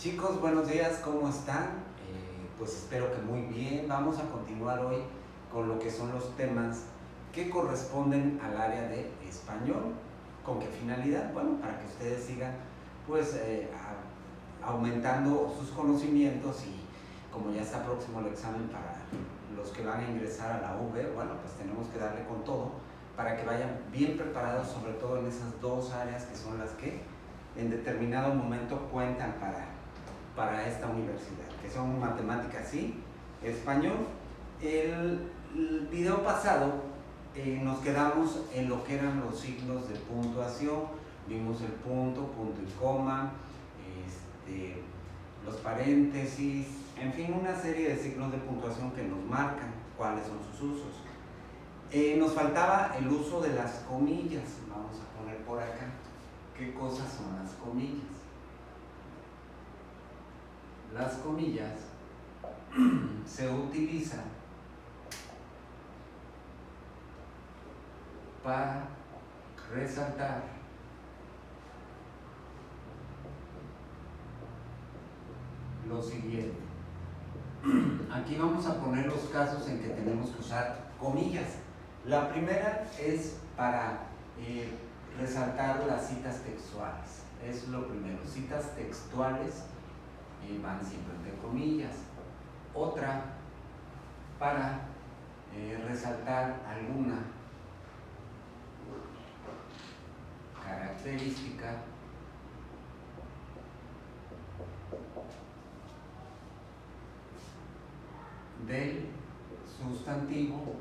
Chicos, buenos días, ¿cómo están? Pues espero que muy bien. Vamos a continuar hoy con lo que son los temas que corresponden al área de español. ¿Con qué finalidad? Bueno, para que ustedes sigan pues aumentando sus conocimientos y como ya está próximo el examen para los que van a ingresar a la UV, bueno, pues tenemos que darle con todo para que vayan bien preparados, sobre todo en esas dos áreas que son las que en determinado momento cuentan para esta universidad, que son matemáticas y español. El video pasado nos quedamos en lo que eran los signos de puntuación. Vimos el punto, punto y coma, los paréntesis, en fin, una serie de signos de puntuación que nos marcan cuáles son sus usos. Nos faltaba el uso de las comillas. Vamos a poner por acá qué cosas son las comillas. Las comillas se utilizan para resaltar lo siguiente. Aquí vamos a poner los casos en que tenemos que usar comillas. La primera es para resaltar las citas textuales. Es lo primero, citas textuales van siempre entre comillas. Otra para resaltar alguna característica del sustantivo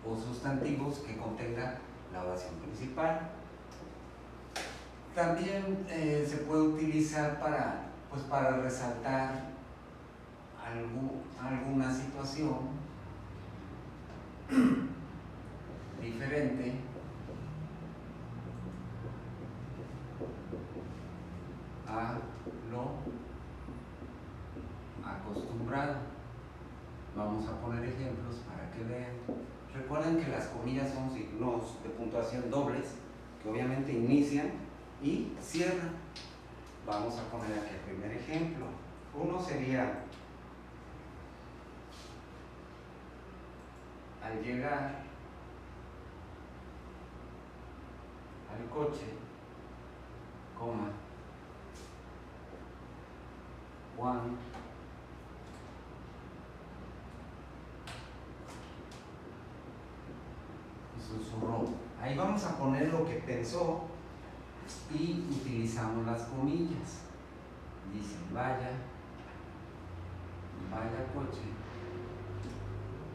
o sustantivos que contenga la oración principal. También se puede utilizar para resaltar alguna situación diferente a lo acostumbrado. Vamos a poner ejemplos para que vean. Recuerden que las comillas son signos de puntuación dobles que obviamente inician y cierran. Vamos a poner aquí el primer ejemplo. Uno sería: al llegar al coche, coma, Juan susurró. Ahí vamos a poner lo que pensó y utilizamos las comillas. Dicen: vaya coche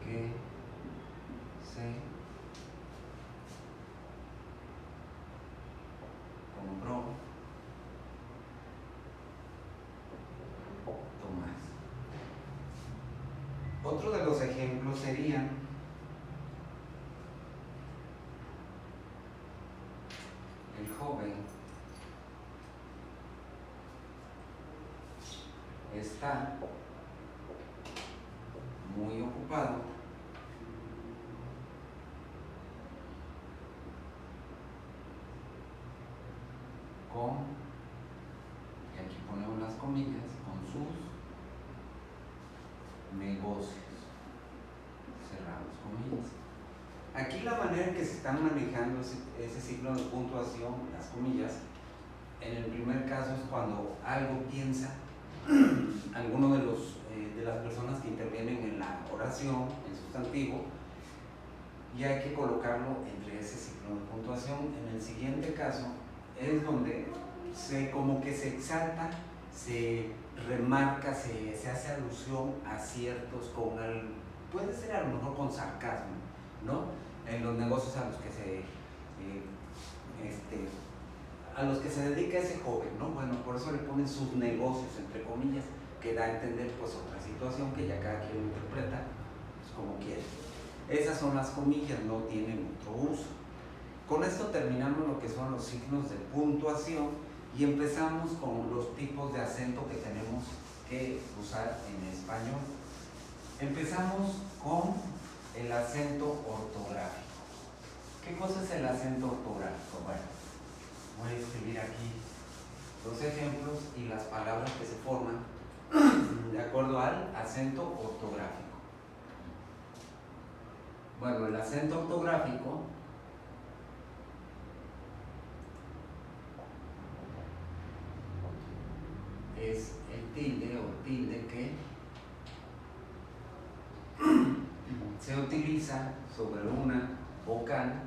que se compró Tomás. Otro de los ejemplos serían: el joven está muy ocupado con, y aquí ponemos las comillas, con sus negocios. Cerramos comillas. Aquí la manera en que se están manejando ese signo de puntuación, las comillas, en el primer caso es cuando algo piensa alguno de las personas que intervienen en la oración, en sustantivo, y hay que colocarlo entre ese signo de puntuación. En el siguiente caso es donde como que se exalta, se remarca, se hace alusión a ciertos puede ser a lo mejor con sarcasmo, ¿no? En los negocios a los que se dedica ese joven, ¿no? Bueno, por eso le ponen sus negocios, entre comillas, que da a entender pues otra situación que ya cada quien interpreta pues, como quiere. Esas son las comillas, no tienen otro uso. Con esto terminamos lo que son los signos de puntuación y empezamos con los tipos de acento que tenemos que usar en español. Empezamos con el acento ortográfico. ¿Qué cosa es el acento ortográfico? Bueno, voy a escribir aquí los ejemplos y las palabras que se forman de acuerdo al acento ortográfico. Bueno, el acento ortográfico es el tilde o tilde que se utiliza sobre una vocal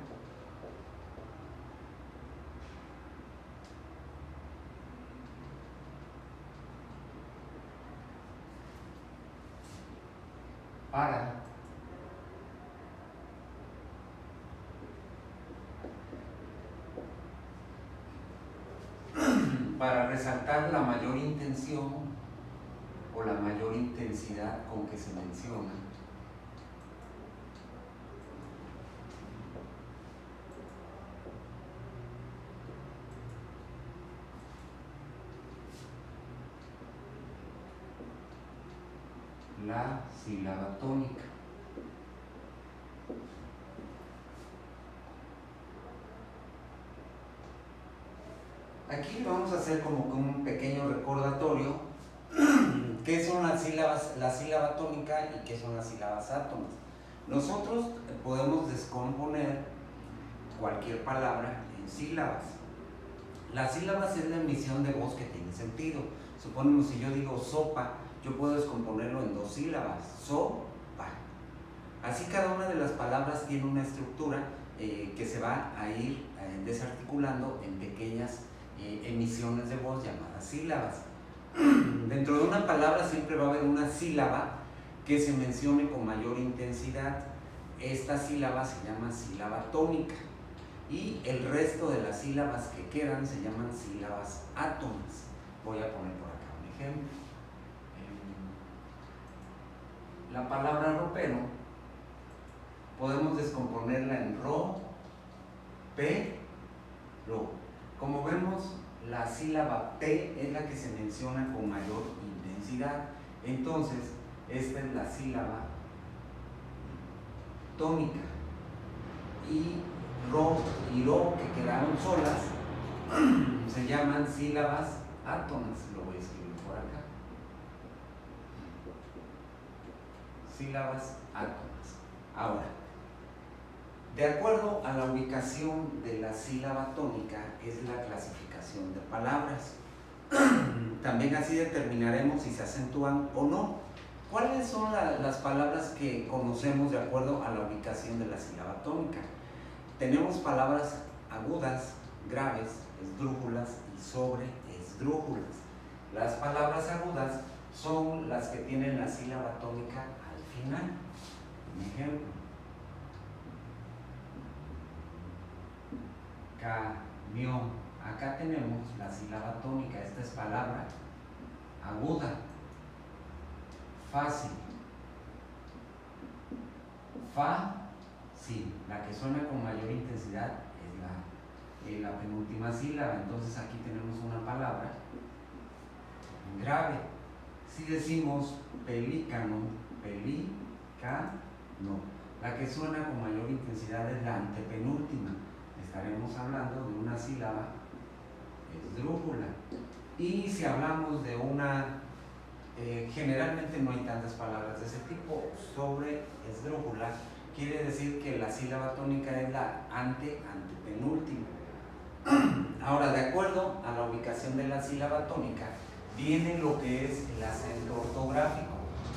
para resaltar la mayor intención o la mayor intensidad con que se menciona la sílaba tónica. Aquí vamos a hacer como que un pequeño recordatorio qué son las sílabas, la sílaba tónica y qué son las sílabas átonas. Nosotros podemos descomponer cualquier palabra en sílabas. Las sílabas es la emisión de voz que tiene sentido. Suponemos si yo digo sopa, yo puedo descomponerlo en dos sílabas, so-pa. Así cada una de las palabras tiene una estructura que se va a ir desarticulando en pequeñas emisiones de voz llamadas sílabas. Dentro de una palabra siempre va a haber una sílaba que se mencione con mayor intensidad. Esta sílaba se llama sílaba tónica y el resto de las sílabas que quedan se llaman sílabas átonas. Voy a poner por acá un ejemplo. La palabra ropero podemos descomponerla en ro, pe, ro. Como vemos, la sílaba P es la que se menciona con mayor intensidad. Entonces, esta es la sílaba tónica. Y ro y ro, que quedaron solas, se llaman sílabas átonas. Lo voy a escribir por acá. Sílabas átonas. Ahora, de acuerdo a la ubicación de la sílaba tónica es la clasificación de palabras. También así determinaremos si se acentúan o no. ¿Cuáles son las palabras que conocemos de acuerdo a la ubicación de la sílaba tónica? Tenemos palabras agudas, graves, esdrújulas y sobreesdrújulas. Las palabras agudas son las que tienen la sílaba tónica al final. Un ejemplo. Camión. Acá tenemos la sílaba tónica, esta es palabra aguda. Fácil. Fácil. La que suena con mayor intensidad es la penúltima sílaba. Entonces aquí tenemos una palabra grave. Si decimos pelícano, pelícano, la que suena con mayor intensidad es la antepenúltima. Estaremos hablando de una sílaba esdrújula. Y si hablamos de una, generalmente no hay tantas palabras de ese tipo, sobreesdrújula, quiere decir que la sílaba tónica es la antepenúltima. Ahora, de acuerdo a la ubicación de la sílaba tónica, viene lo que es el acento ortográfico.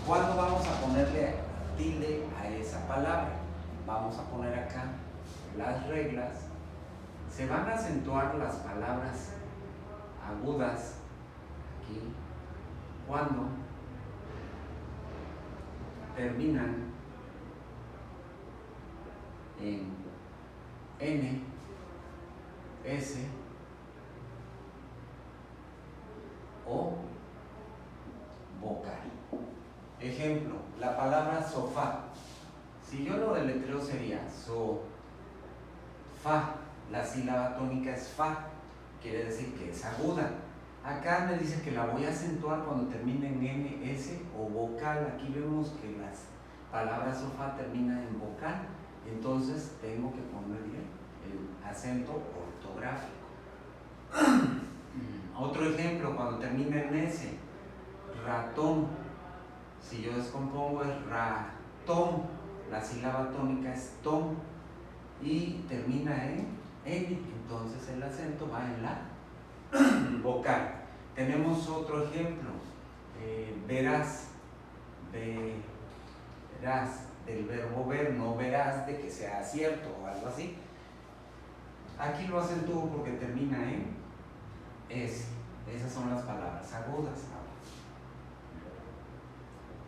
¿Cuándo vamos a ponerle tilde a esa palabra? Vamos a poner acá las reglas. Se van a acentuar las palabras agudas aquí cuando terminan en N, S o vocal. Ejemplo, la palabra sofá. Si yo lo deletreo sería fa. La sílaba tónica es fa, quiere decir que es aguda. Acá me dice que la voy a acentuar cuando termine en N, S o vocal. Aquí vemos que las palabras sofá terminan en vocal, entonces tengo que ponerle el acento ortográfico. Otro ejemplo. cuando termina en S. Ratón. Si yo descompongo es ratón. La sílaba tónica es tom. Y termina en N. Entonces el acento va en la vocal. Tenemos otro ejemplo. Verás. Verás. Del verbo ver, no verás de que sea cierto o algo así. Aquí lo acentúo porque termina en S. Esas son las palabras agudas.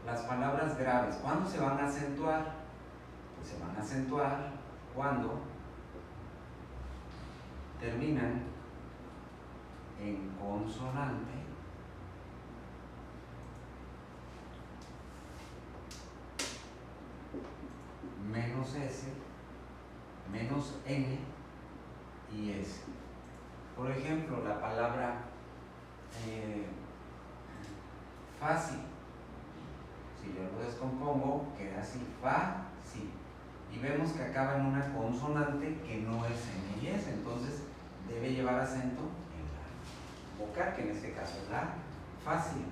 Las palabras graves, ¿cuándo se van a acentuar? Pues se van a acentuar cuando terminan en consonante menos S, menos N y S. Por ejemplo, la palabra fácil. Si yo lo descompongo, queda así, fácil. Y vemos que acaba en una consonante que no es N y S, entonces debe llevar acento en la vocal, que en este caso es la fácil.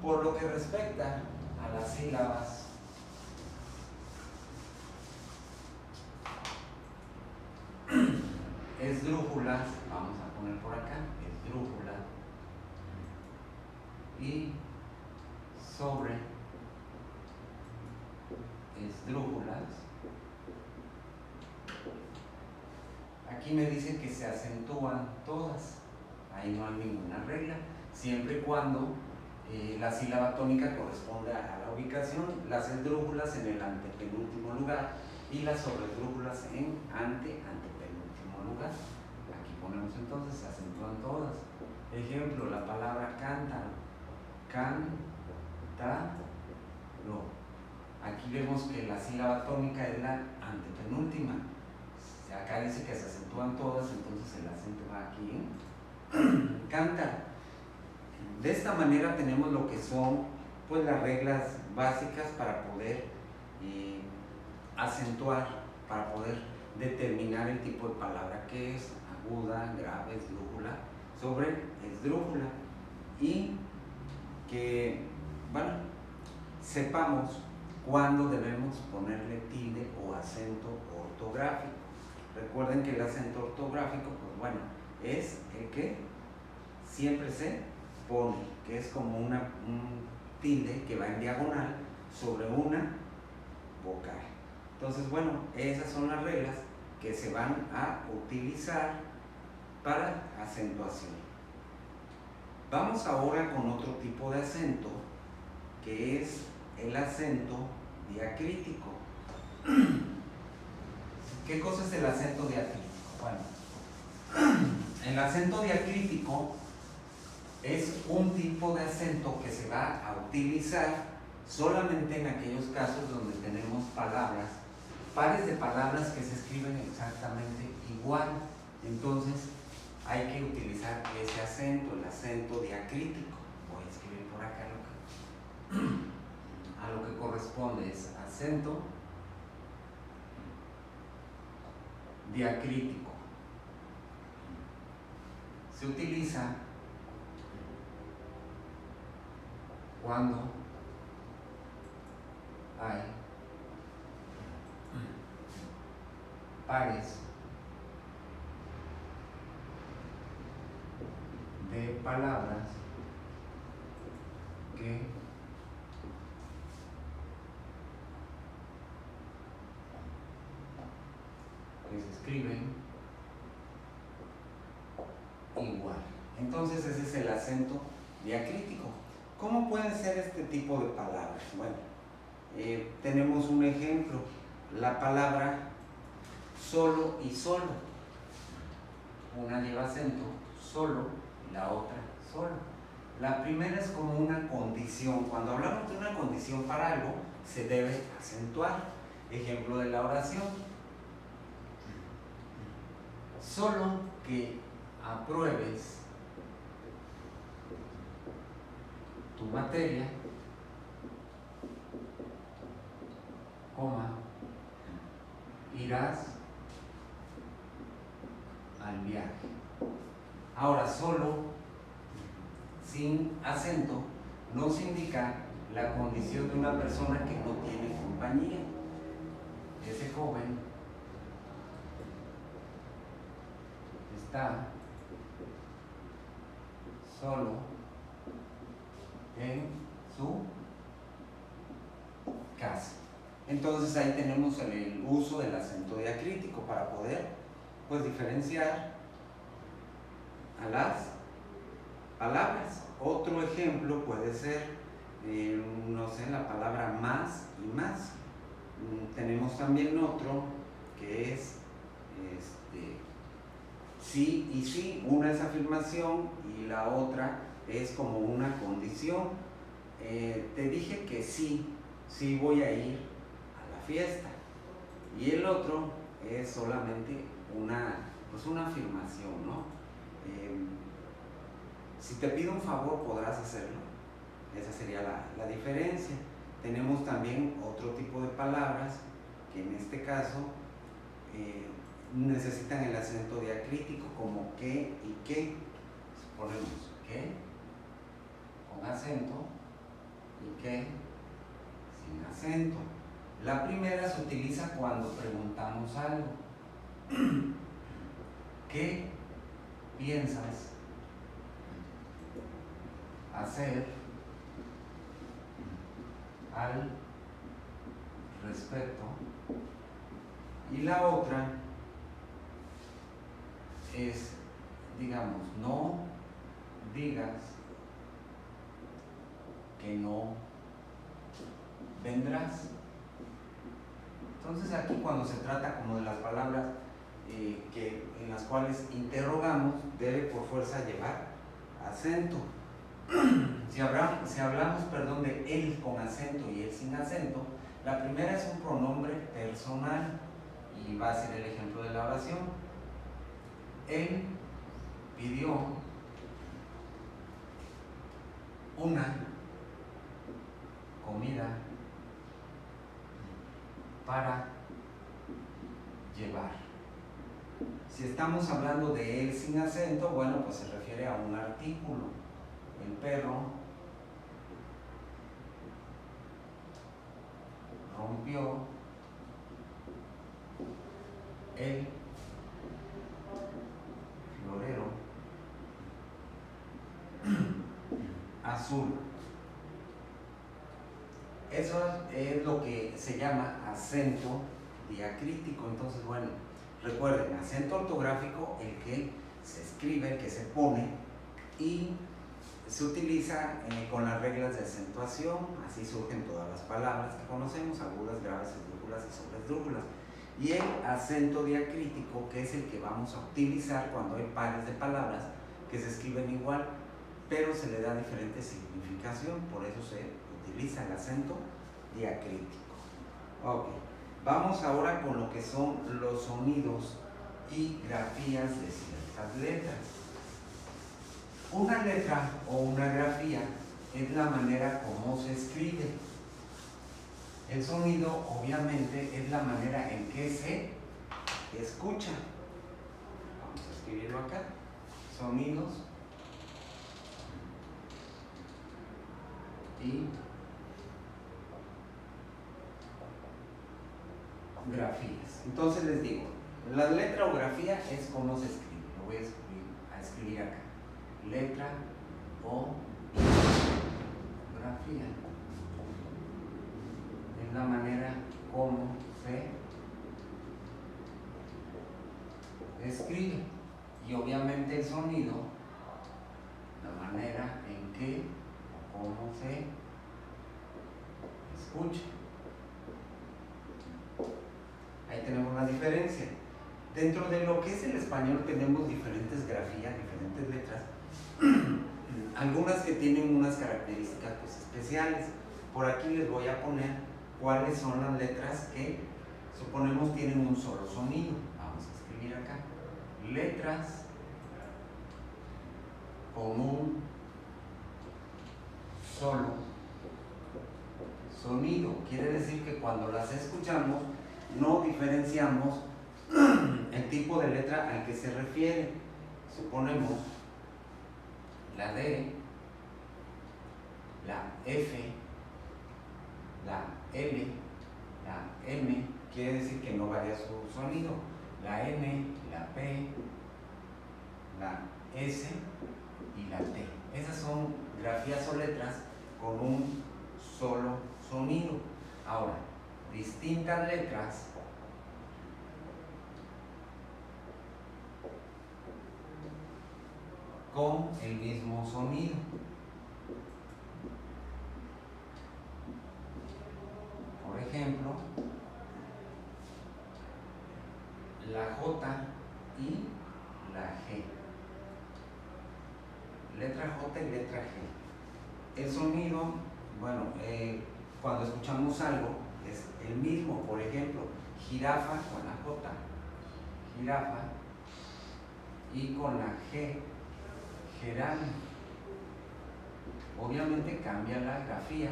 Por lo que respecta a las sílabas esdrújulas, vamos a poner por acá, esdrújula, y sobre esdrújulas, aquí me dice que se acentúan todas, ahí no hay ninguna regla, siempre y cuando la sílaba tónica corresponda a la ubicación, las esdrújulas en el antepenúltimo lugar y las sobresdrújulas en antepenúltimo lugar. Aquí ponemos entonces, se acentúan todas. Ejemplo, la palabra cántaro, cántaro. Aquí vemos que la sílaba tónica es la antepenúltima. Acá dice que se acentúan todas, entonces el acento va aquí en cántaro. De esta manera tenemos lo que son pues las reglas básicas para poder acentuar, para poder determinar el tipo de palabra que es aguda, grave, esdrújula, sobre esdrújula, y que, bueno, sepamos cuándo debemos ponerle tilde o acento ortográfico. Recuerden que el acento ortográfico, pues bueno, es el que siempre se pone, que es como un tilde que va en diagonal sobre una vocal. Entonces, bueno, esas son las reglas que se van a utilizar para acentuación. Vamos ahora con otro tipo de acento, que es el acento diacrítico. ¿Qué cosa es el acento diacrítico? Bueno, el acento diacrítico es un tipo de acento que se va a utilizar solamente en aquellos casos donde tenemos palabras, pares de palabras que se escriben exactamente igual. Entonces hay que utilizar ese acento, el acento diacrítico. Voy a escribir por acá a lo que corresponde, es acento diacrítico. Se utiliza cuando hay pares de palabras que se escriben igual. Entonces ese es el acento diacrítico. ¿Cómo pueden ser este tipo de palabras? Bueno, tenemos un ejemplo, la palabra solo y solo. Una lleva acento solo y la otra solo. La primera es como una condición. Cuando hablamos de una condición para algo, se debe acentuar. Ejemplo de la oración: solo que apruebes tu materia, coma, irás al viaje. Ahora, solo sin acento nos indica la condición de una persona que no tiene compañía. Ese joven está solo en su casa. Entonces ahí tenemos el uso del acento diacrítico para poder pues diferenciar a las palabras. Otro ejemplo puede ser, no sé, la palabra más y más. Tenemos también otro que es sí y sí. Una es afirmación y la otra es como una condición. Te dije que sí voy a ir a la fiesta. Y el otro es solamente una afirmación, ¿no? Si te pido un favor, podrás hacerlo. Esa sería la diferencia. Tenemos también otro tipo de palabras que en este caso necesitan el acento diacrítico, como que y que. Ponemos que con acento y que sin acento. La primera se utiliza cuando preguntamos algo. ¿Qué piensas hacer al respecto? Y la otra es, digamos, no digas que no vendrás. Entonces aquí cuando se trata como de las palabras en las cuales interrogamos, debe por fuerza llevar acento. Si hablamos de él con acento y él sin acento, la primera es un pronombre personal y va a ser el ejemplo de la oración. Él pidió una comida para llevar. Si estamos hablando de él sin acento, bueno, pues se refiere a un artículo. El perro rompió el florero azul. Eso es lo que se llama acento diacrítico. Entonces, bueno, recuerden, acento ortográfico, el que se escribe, el que se pone, y se utiliza con las reglas de acentuación. Así surgen todas las palabras que conocemos: agudas, graves, esdrújulas y sobresdrújulas. Y el acento diacrítico, que es el que vamos a utilizar cuando hay pares de palabras que se escriben igual, pero se le da diferente significación. Por eso se utiliza el acento diacrítico. Ok, vamos ahora con lo que son los sonidos y grafías de ciertas letras. Una letra o una grafía es la manera como se escribe. El sonido, obviamente, es la manera en que se escucha. Vamos a escribirlo acá. Sonidos y grafías. Entonces les digo, la letra o grafía es como se escribe. Lo voy a escribir acá. Letra o grafía es la manera como se escribe. Y obviamente el sonido, la manera en que o cómo se escucha. Ahí tenemos la diferencia. Dentro de lo que es el español tenemos diferentes grafías, diferentes letras, algunas que tienen unas características pues especiales. Por aquí les voy a poner cuáles son las letras que suponemos tienen un solo sonido. Vamos a escribir acá. Letras con un solo sonido. Quiere decir que cuando las escuchamos no diferenciamos el tipo de letra al que se refiere. Suponemos la D F, la L, la M, quiere decir que no varía su sonido. La N, la P, la S y la T. Esas son grafías o letras con un solo sonido. Ahora, distintas letras con el mismo sonido. Por ejemplo, la J y la G. Letra J y letra G. El sonido, bueno, cuando escuchamos algo es el mismo. Por ejemplo, jirafa con la J, jirafa, y con la G, geranio. Obviamente cambia la grafía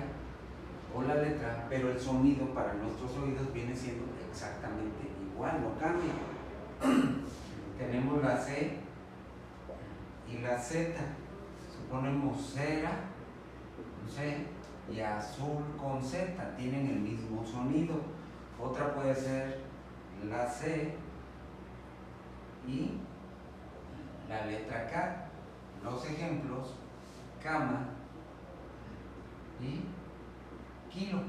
o la letra, pero el sonido para nuestros oídos viene siendo exactamente igual, no cambia. Tenemos la C y la Z. Suponemos cera, C, y azul con Z, tienen el mismo sonido. Otra puede ser la C y la letra K. Los ejemplos: cama y kilo.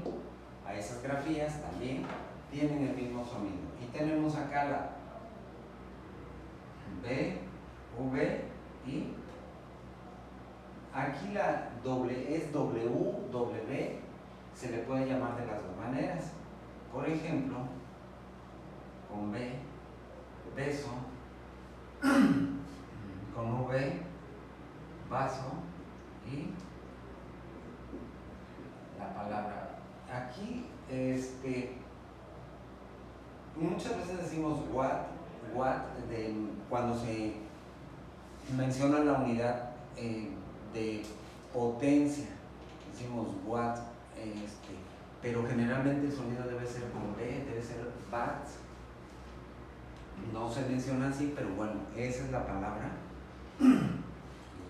A esas grafías también tienen el mismo sonido. Y tenemos acá la B, V y aquí la doble es W, W, se le puede llamar de las dos maneras. Por ejemplo, con B, beso, con V, vaso y la palabra. Aquí, muchas veces decimos watt, cuando se menciona la unidad de potencia, decimos watt, pero generalmente el sonido debe ser con B, debe ser watt. No se menciona así, pero bueno, esa es la palabra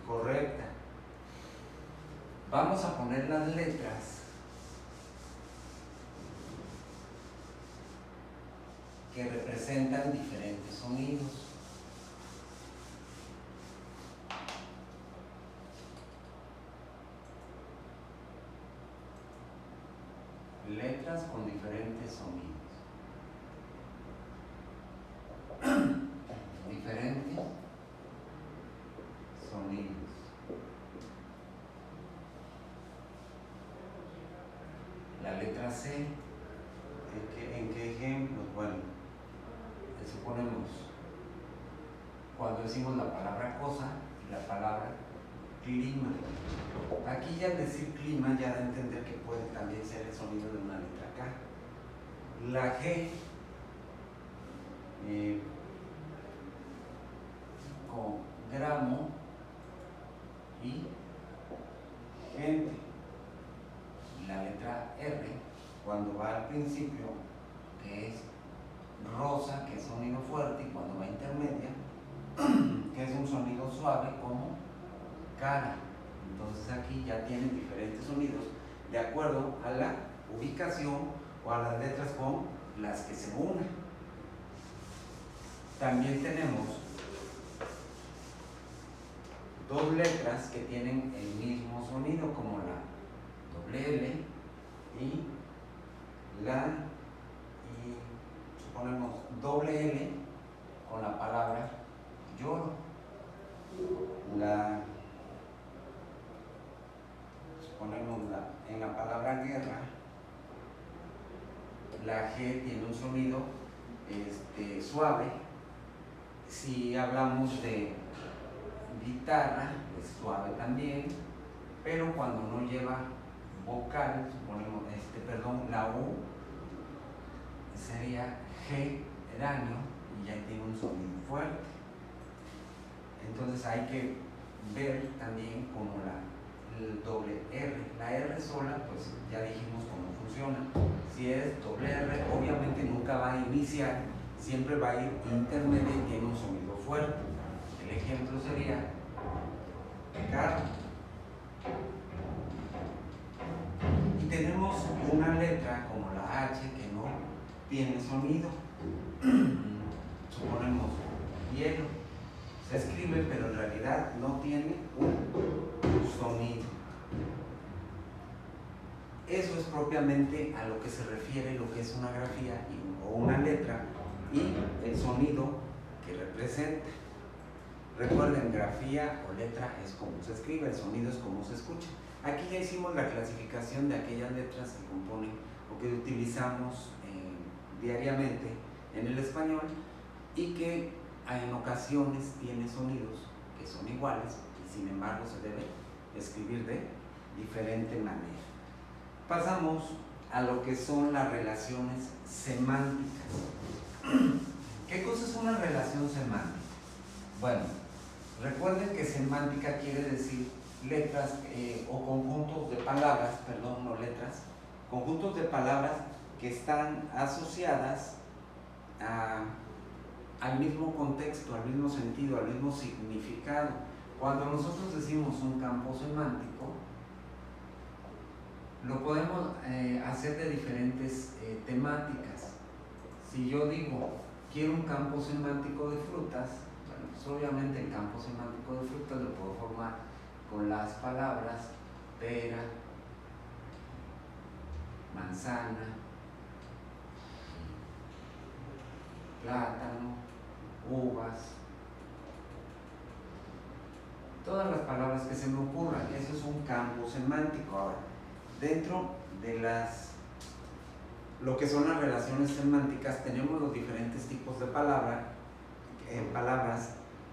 correcta. Vamos a poner las letras que representan diferentes sonidos. Letras con diferentes sonidos. Diferentes sonidos. La letra C, ¿en qué ejemplos? Bueno, suponemos cuando decimos la palabra cosa y la palabra clima. Aquí ya al decir clima ya da a entender que puede también ser el sonido de una letra K. La G, con gramo y gente. La letra R, cuando va al principio, que es rosa, que es sonido fuerte, y cuando va intermedia, que es un sonido suave, como cara. Entonces aquí ya tienen diferentes sonidos de acuerdo a la ubicación o a las letras con las que se unen. También tenemos dos letras que tienen el mismo sonido, como la doble L y suponemos doble L con la palabra lloro. Suponemos en la palabra guerra, la G tiene un sonido suave. Si hablamos de guitarra, es suave también, pero cuando no lleva vocal, suponemos, la U sería G, geranio, y ya tiene un sonido fuerte. Entonces hay que ver también como el doble R. La R sola, pues ya dijimos cómo funciona. Si es doble R, obviamente nunca va a iniciar, siempre va a ir intermedio y tiene un sonido fuerte. El ejemplo sería carro. tenemos una letra como la H que no tiene sonido. Suponemos hielo. Se escribe, pero en realidad no tiene un sonido. Eso es propiamente a lo que se refiere lo que es una grafía o una letra y el sonido que representa. Recuerden, grafía o letra es como se escribe, el sonido es como se escucha. Aquí ya hicimos la clasificación de aquellas letras que componen o que utilizamos diariamente en el español y que en ocasiones tienen sonidos que son iguales y sin embargo se debe escribir de diferente manera. Pasamos a lo que son las relaciones semánticas. ¿Qué cosa es una relación semántica? Bueno, recuerden que semántica quiere decir letras o conjuntos de palabras, perdón, no letras, conjuntos de palabras que están asociadas al mismo contexto, al mismo sentido, al mismo significado. Cuando nosotros decimos un campo semántico, lo podemos hacer de diferentes temáticas. Si yo digo, quiero un campo semántico de frutas, bueno, pues obviamente el campo semántico de frutas lo puedo formar con las palabras pera, manzana, plátano, uvas, todas las palabras que se me ocurran. Eso es un campo semántico. Ahora, dentro de lo que son las relaciones semánticas, tenemos los diferentes tipos de palabras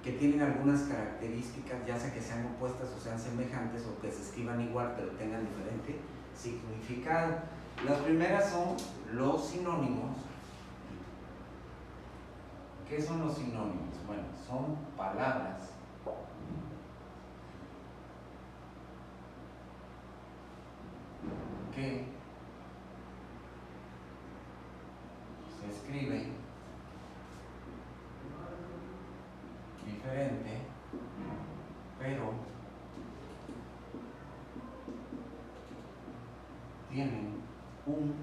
que tienen algunas características, ya sea que sean opuestas o sean semejantes o que se escriban igual pero tengan diferente significado. Las primeras son los sinónimos. ¿Qué son los sinónimos? Bueno, son palabras que se escriben diferente, pero tienen un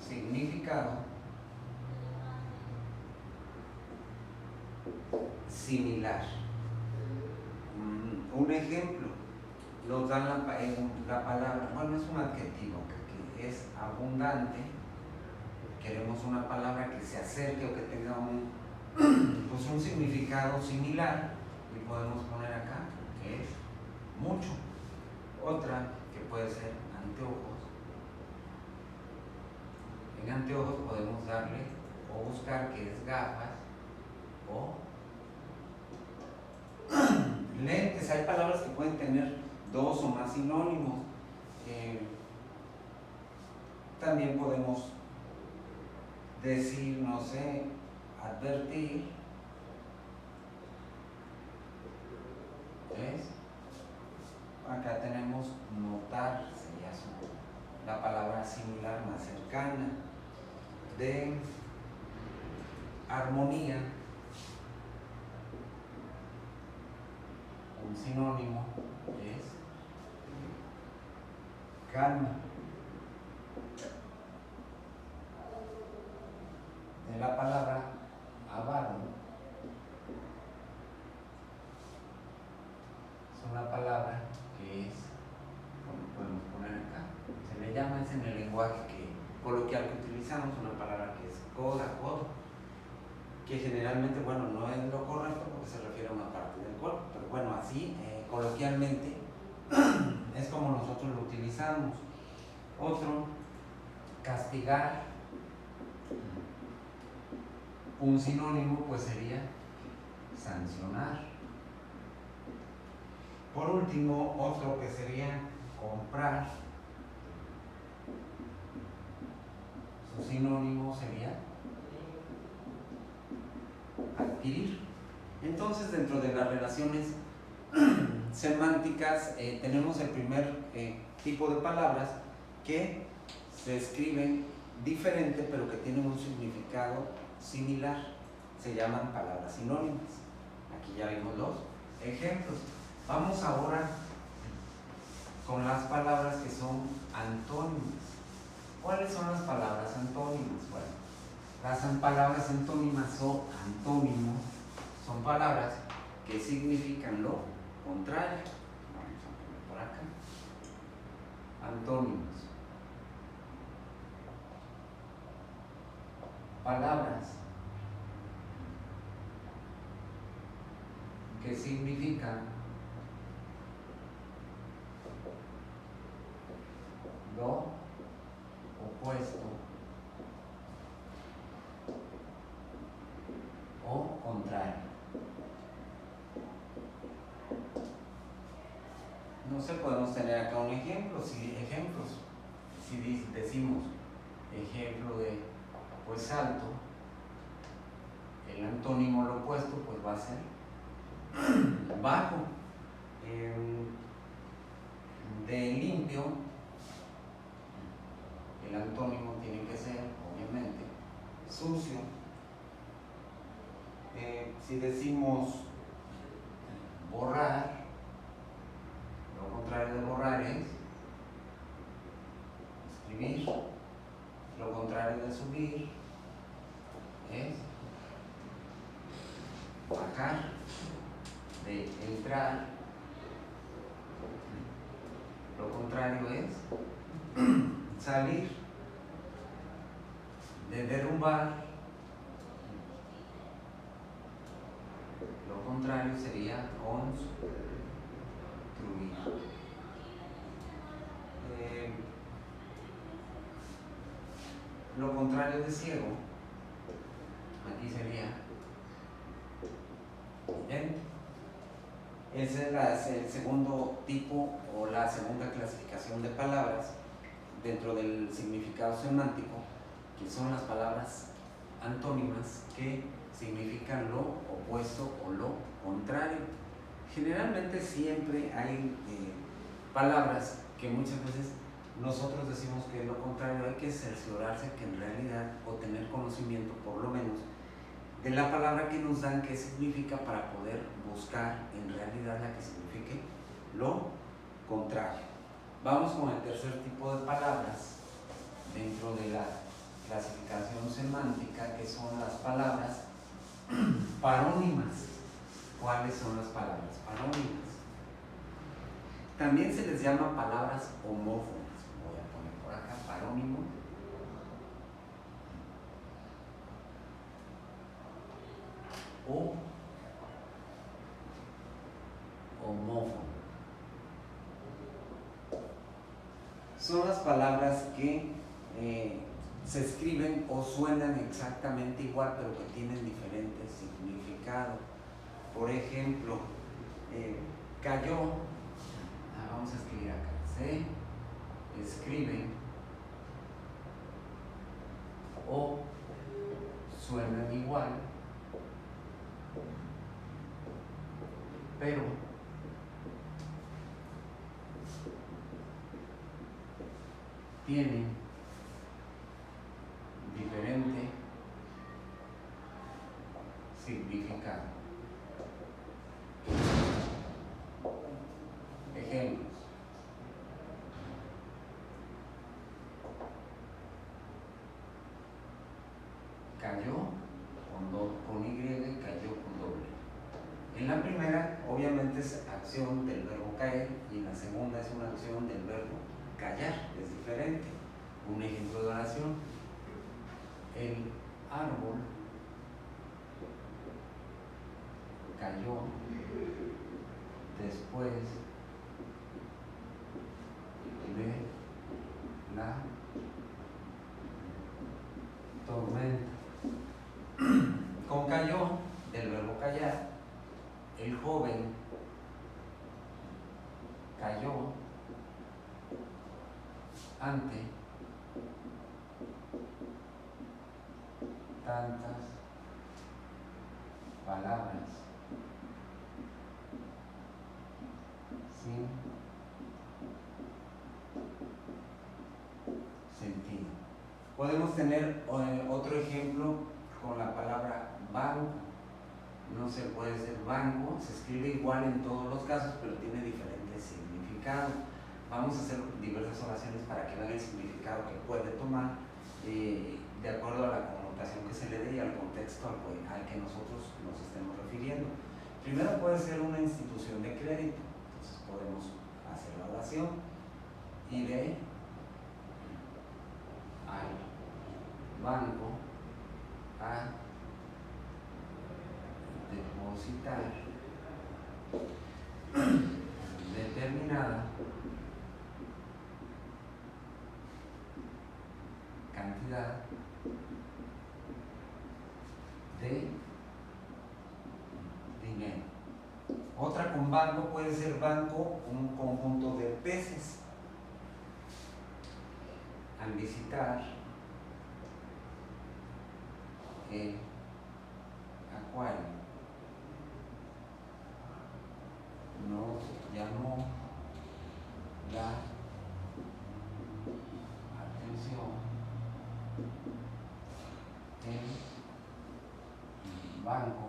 significado similar. Un ejemplo nos dan la palabra, bueno, es un adjetivo que es abundante. Queremos una palabra que se acerque o que tenga un significado similar y podemos poner acá que es mucho. Otra que puede ser anteojos. En anteojos podemos darle o buscar que es gafas o lentes. Hay palabras que pueden tener dos o más sinónimos. También podemos decir, no sé, advertir. ¿Ves? Acá tenemos notar, sería la palabra similar más cercana. De armonía, un sinónimo es calma. De la palabra avaro, es una palabra que es, como podemos poner acá, se le llama, es en el lenguaje coloquial que utilizamos, una palabra que es coda, codo, que generalmente, bueno, no es lo correcto porque se refiere a una parte del cuerpo, pero bueno, así coloquialmente es como nosotros lo utilizamos. Otro, castigar. Un sinónimo pues sería sancionar. Por último, otro que sería comprar. Su sinónimo sería adquirir. Entonces, dentro de las relaciones semánticas tenemos el primer tipo de palabras que se escriben diferente pero que tienen un significado similar. Se llaman palabras sinónimas. Aquí ya vimos los ejemplos. Vamos ahora con las palabras que son antónimas. ¿Cuáles son las palabras antónimas? Bueno, las palabras antónimas o antónimos son palabras que significan lo contrario. Vamos a poner por acá. Antónimos. Palabras que significan lo opuesto o contrario. No sé, podemos tener acá un ejemplo, ejemplos. Si decimos ejemplo de pues alto, el antónimo lo opuesto pues va a ser bajo. De limpio, el antónimo tiene que ser obviamente sucio. Si decimos borrar, lo contrario de borrar es escribir. Lo contrario de subir es bajar. De entrar, lo contrario es salir. De derrumbar, lo contrario sería construir. Lo contrario de ciego, aquí sería vidente. Ese es el segundo tipo o la segunda clasificación de palabras dentro del significado semántico, que son las palabras antónimas que significan lo opuesto o lo contrario. Generalmente siempre hay palabras que muchas veces nosotros decimos que es lo contrario. Hay que cerciorarse que en realidad, o tener conocimiento por lo menos de la palabra que nos dan, qué significa, para poder buscar en realidad la que signifique lo contrario. Vamos con el tercer tipo de palabras dentro de la clasificación semántica, que son las palabras parónimas. ¿Cuáles son las palabras parónimas? También se les llama palabras homófonas. Voy a poner por acá parónimo. O homófono. Son las palabras que se escriben o suenan exactamente igual, pero que tienen diferentes significados. Por ejemplo, cayó, vamos a escribir acá, se escribe o suenan igual, pero tienen diferente significado. Ejemplos: cayó con Y, cayó con doble. En la primera, obviamente, es acción del verbo caer, y en la segunda es una acción del verbo callar, es diferente. Un ejemplo de oración: el árbol cayó después de la tormenta. Con cayó, del verbo callar, el joven cayó ante tantas palabras sin sentido. Podemos tener otro ejemplo con la palabra banco. No se puede ser banco, se escribe igual en todos los casos, pero tiene diferentes significados. vamos a hacer diversas oraciones para que vean el significado que puede tomar de acuerdo a la connotación que se le dé y al contexto al que nosotros nos estemos refiriendo. Primero puede ser una institución de crédito, entonces podemos hacer la oración: iré al banco a depositar determinada cantidad de dinero. Otra con banco puede ser banco, un conjunto de peces. Al visitar el acuario, nos llamó la atención el banco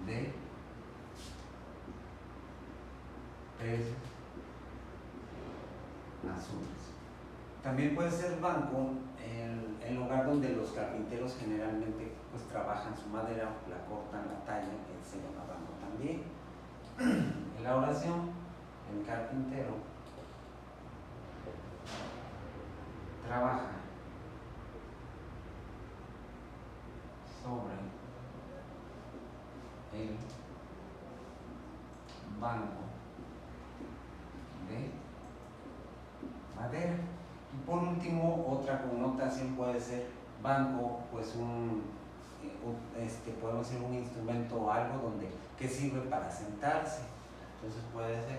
de peces azules. También puede ser banco el lugar donde los carpinteros generalmente pues trabajan su madera, la cortan, la tallan, que se llama banco también. En la oración, el carpintero trabaja sobre el banco de madera. Y por último, otra connotación puede ser banco, pues podemos decir un instrumento o algo que sirve para sentarse. Entonces puede ser,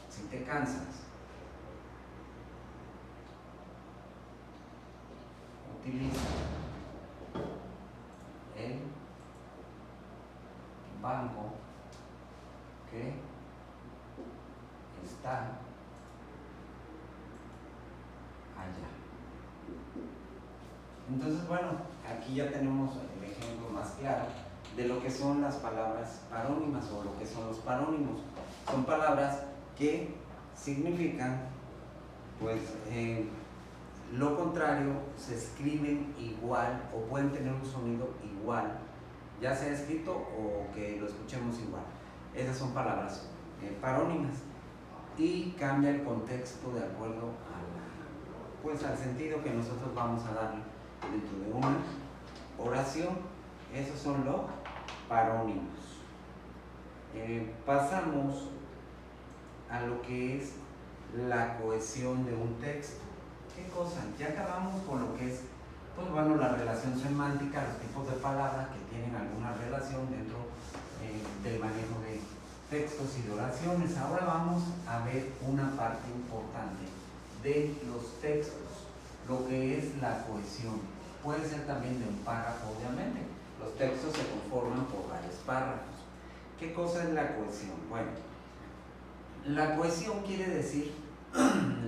si te cansas, utiliza el banco que está allá. Entonces, bueno, aquí ya tenemos el ejemplo más claro de lo que son las palabras parónimas o lo que son los parónimos. Son palabras que significan, pues, lo contrario, se escriben igual o pueden tener un sonido igual, ya sea escrito o que lo escuchemos igual. Esas son palabras parónimas y cambia el contexto de acuerdo al sentido que nosotros vamos a darle dentro de una oración. Esos son los parónimos. Pasamos a lo que es la cohesión de un texto. ¿Qué cosa? Ya acabamos con lo que es, pues bueno, la relación semántica, los tipos de palabras que tienen alguna relación dentro del manejo de textos y de oraciones. Ahora vamos a ver una parte importante de los textos, lo que es la cohesión. Puede ser también de un párrafo, obviamente. Los textos se conforman por varios párrafos. ¿Qué cosa es la cohesión? Bueno, la cohesión quiere decir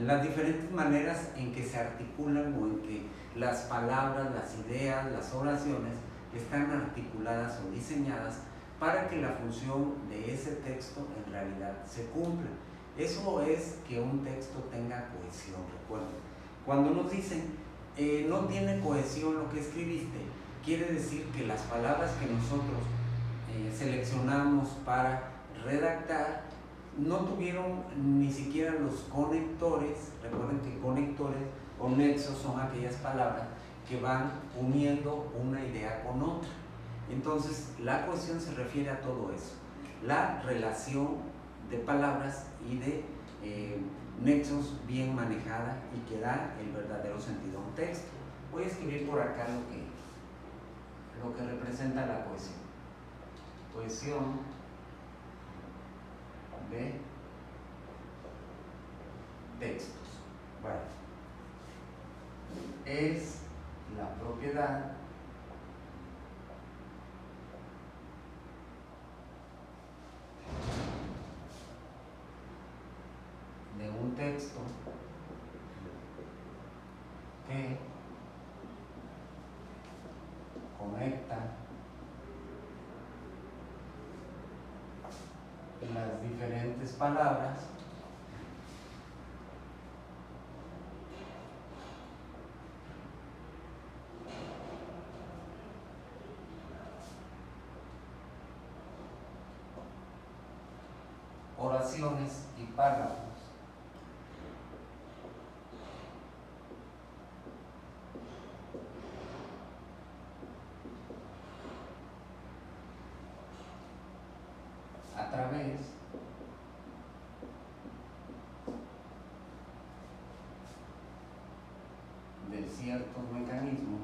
las diferentes maneras en que se articulan o en que las palabras, las ideas, las oraciones están articuladas o diseñadas para que la función de ese texto en realidad se cumpla. Eso es que un texto tenga cohesión. Recuerden, cuando nos dicen no tiene cohesión lo que escribiste, quiere decir que las palabras que nosotros seleccionamos para redactar no tuvieron ni siquiera los conectores. Recuerden que conectores o nexos son aquellas palabras que van uniendo una idea con otra. Entonces, la cohesión se refiere a todo eso, la relación de palabras y de nexos bien manejada y que da el verdadero sentido a un texto. Voy a escribir por acá lo que representa la cohesión. Cohesión de textos. Bueno, es la propiedad de un texto que conecta las diferentes palabras puntuaciones y párrafos a través de ciertos mecanismos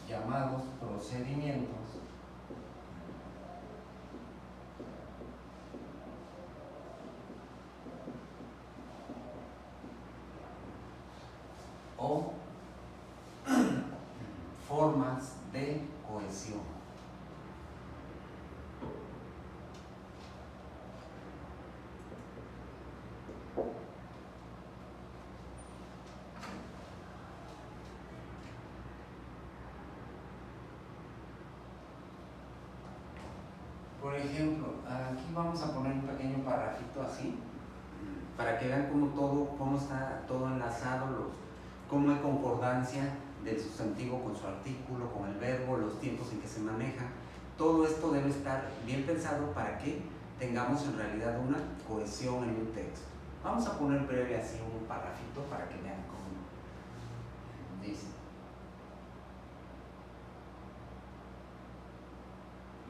llamados procedimientos o formas de cohesión. Por ejemplo, aquí vamos a poner un pequeño parrafito así, para que vean cómo está todo enlazado, cómo hay concordancia del sustantivo con su artículo, con el verbo, los tiempos en que se maneja. Todo esto debe estar bien pensado para que tengamos en realidad una cohesión en un texto. Vamos a poner breve así un parrafito para que vean cómo dice.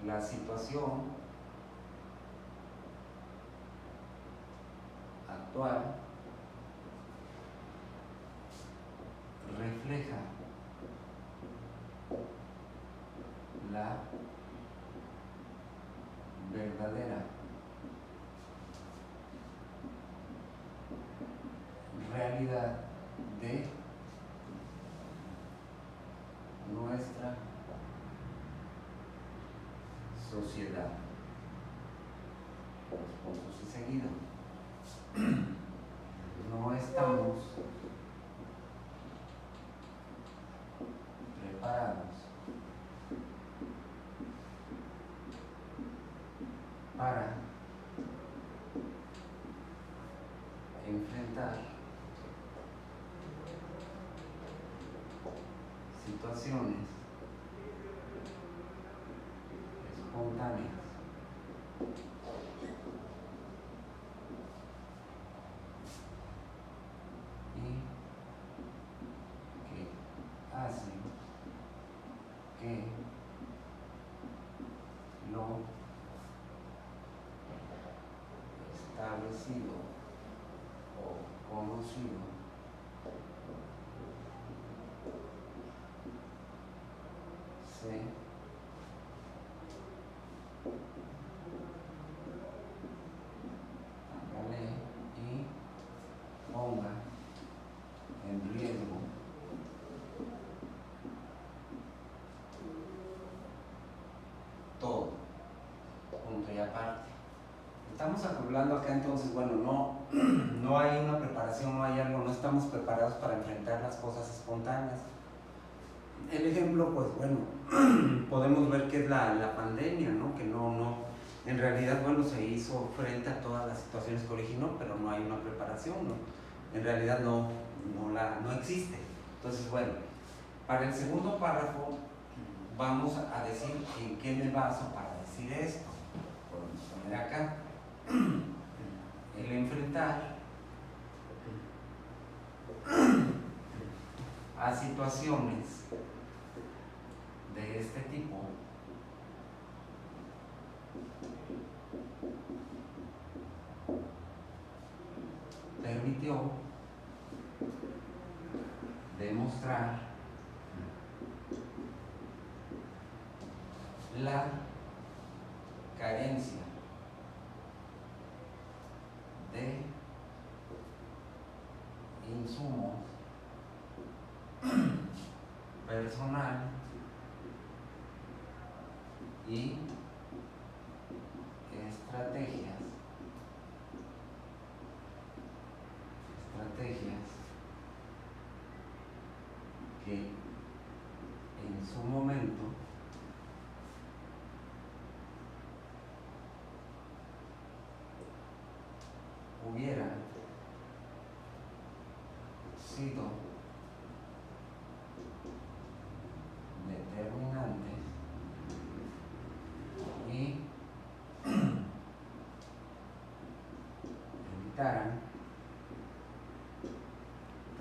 La situación actual refleja la verdadera realidad de nuestra sociedad. Los puntos y seguido. No estamos preparados para enfrentar situaciones espontáneas y que hacen que lo establecido o conocido se tambalee y ponga en riesgo todo, punto y aparte. Estamos hablando acá entonces, bueno, no hay una preparación, no hay algo, no estamos preparados para enfrentar las cosas espontáneas. El ejemplo, pues bueno, podemos ver que es la pandemia, ¿no? Que en realidad, bueno, se hizo frente a todas las situaciones que originó, pero no hay una preparación, ¿no? En realidad no existe. Entonces, bueno, para el segundo párrafo vamos a decir en qué me baso para decir esto. Podemos poner acá el enfrentar a situaciones de este tipo permitió demostrar la carencia de insumos personal y estrategias que en su momento hubieran sido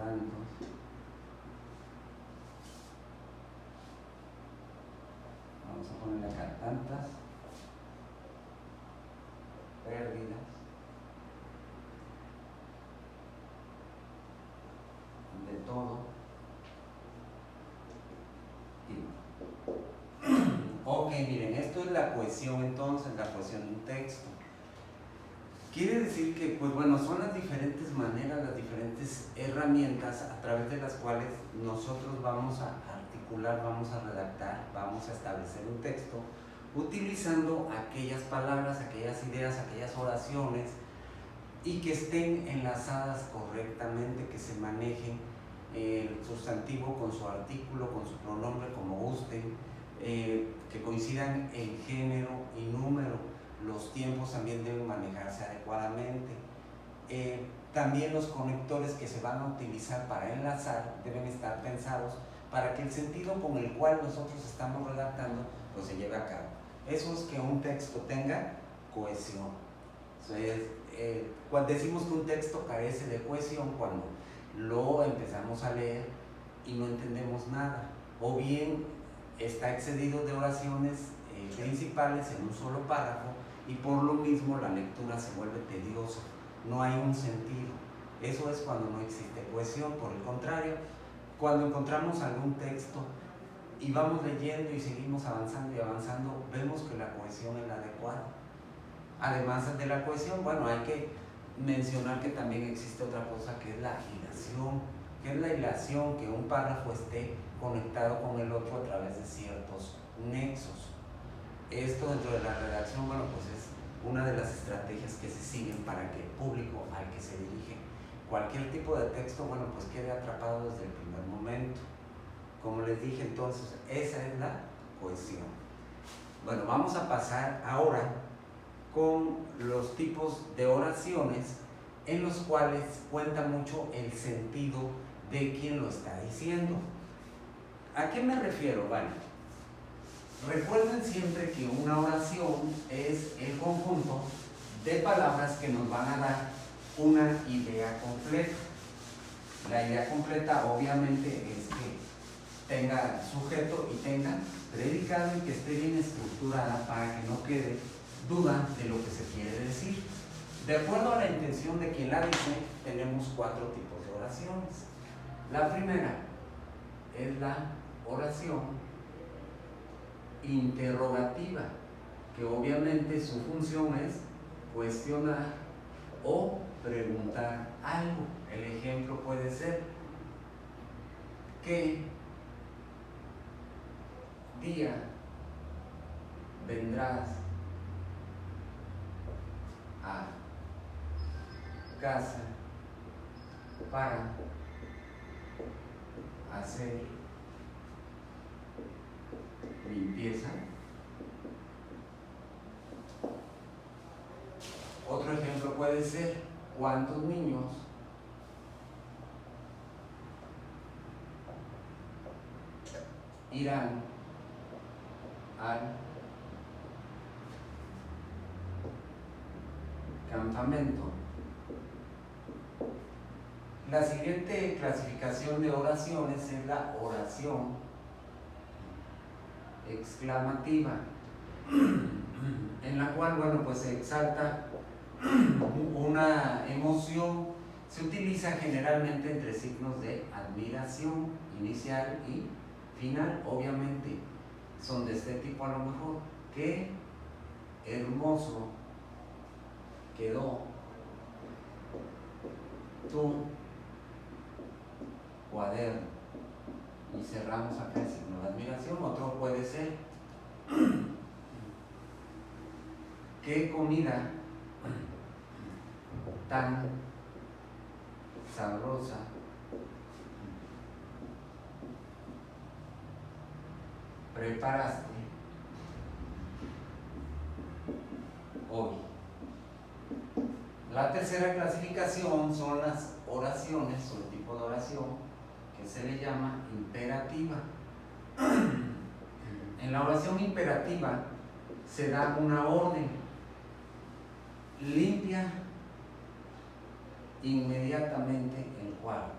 tantos, vamos a ponerle acá tantas pérdidas de todo y ok, miren, esto es la cohesión entonces, la cohesión de un texto. Quiere decir que, pues bueno, son las diferentes maneras, las diferentes herramientas a través de las cuales nosotros vamos a articular, vamos a redactar, vamos a establecer un texto, utilizando aquellas palabras, aquellas ideas, aquellas oraciones, y que estén enlazadas correctamente, que se manejen el sustantivo con su artículo, con su pronombre, como gusten, que coincidan en género y número. Los tiempos también deben manejarse adecuadamente. También los conectores que se van a utilizar para enlazar deben estar pensados para que el sentido con el cual nosotros estamos redactando pues se lleve a cabo. Eso es que un texto tenga cohesión. Entonces, cuando decimos que un texto carece de cohesión, cuando lo empezamos a leer y no entendemos nada, o bien está excedido de oraciones principales en un solo párrafo, y por lo mismo la lectura se vuelve tediosa, no hay un sentido. Eso es cuando no existe cohesión. Por el contrario, cuando encontramos algún texto y vamos leyendo y seguimos avanzando y avanzando, vemos que la cohesión es la adecuada. Además de la cohesión, bueno, hay que mencionar que también existe otra cosa que es la hilación. ¿Qué es la hilación? Que un párrafo esté conectado con el otro a través de ciertos nexos. Esto dentro de la redacción, bueno, pues es una de las estrategias que se siguen para que el público al que se dirige cualquier tipo de texto, bueno, pues quede atrapado desde el primer momento. Como les dije entonces, esa es la cohesión. Bueno, vamos a pasar ahora con los tipos de oraciones en los cuales cuenta mucho el sentido de quien lo está diciendo. ¿A qué me refiero? Vale. Recuerden siempre que una oración es el conjunto de palabras que nos van a dar una idea completa. La idea completa obviamente es que tenga sujeto y tenga predicado y que esté bien estructurada para que no quede duda de lo que se quiere decir. De acuerdo a la intención de quien la dice, tenemos 4 tipos de oraciones. La primera es la oración interrogativa, que obviamente su función es cuestionar o preguntar algo. El ejemplo puede ser: ¿qué día vendrás a casa para hacer limpieza? Otro ejemplo puede ser: ¿cuántos niños irán al campamento? La siguiente clasificación de oraciones es la oración exclamativa, en la cual, bueno, pues se exalta una emoción. Se utiliza generalmente entre signos de admiración inicial y final. Obviamente son de este tipo a lo mejor: qué hermoso quedó tu cuaderno, y cerramos acá el signo de admiración. Otro puede ser: qué comida tan sabrosa preparaste hoy. La tercera clasificación son las oraciones, o el tipo de oración que se le llama imperativa. En la oración imperativa se da una orden: limpia inmediatamente el cuarto.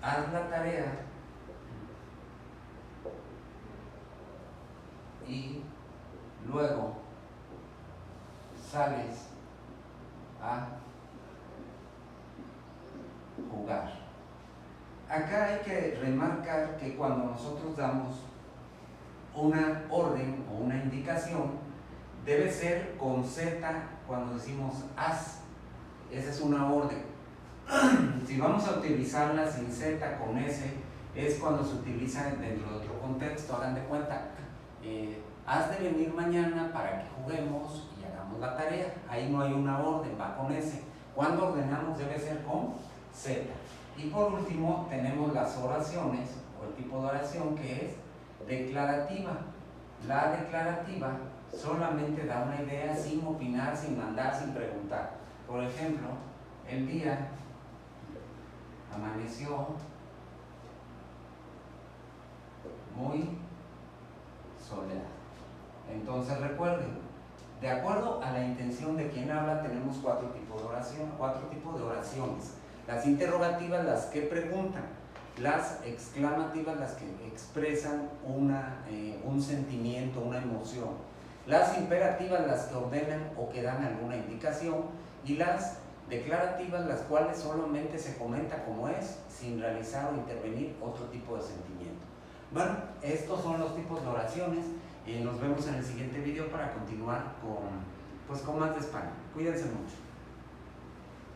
haz la tarea y luego sales a jugar. Acá hay que remarcar que cuando nosotros damos una orden o una indicación, debe ser con Z cuando decimos haz. Esa es una orden. Si vamos a utilizarla sin Z, con S, es cuando se utiliza dentro de otro contexto. Hagan de cuenta, has de venir mañana para que juguemos y hagamos la tarea. Ahí no hay una orden, va con S. Cuando ordenamos debe ser con Z. Y por último tenemos las oraciones o el tipo de oración que es declarativa. La declarativa solamente da una idea sin opinar, sin mandar, sin preguntar. Por ejemplo, el día amaneció muy soleado. Entonces recuerden, de acuerdo a la intención de quien habla, tenemos cuatro tipos de oraciones. Las interrogativas, las que preguntan; las exclamativas, las que expresan un sentimiento, una emoción; las imperativas, las que ordenan o que dan alguna indicación; y las declarativas, las cuales solamente se comenta como es, sin realizar o intervenir otro tipo de sentimiento. Bueno, estos son los tipos de oraciones. Nos vemos en el siguiente video para continuar con más de España. Cuídense mucho.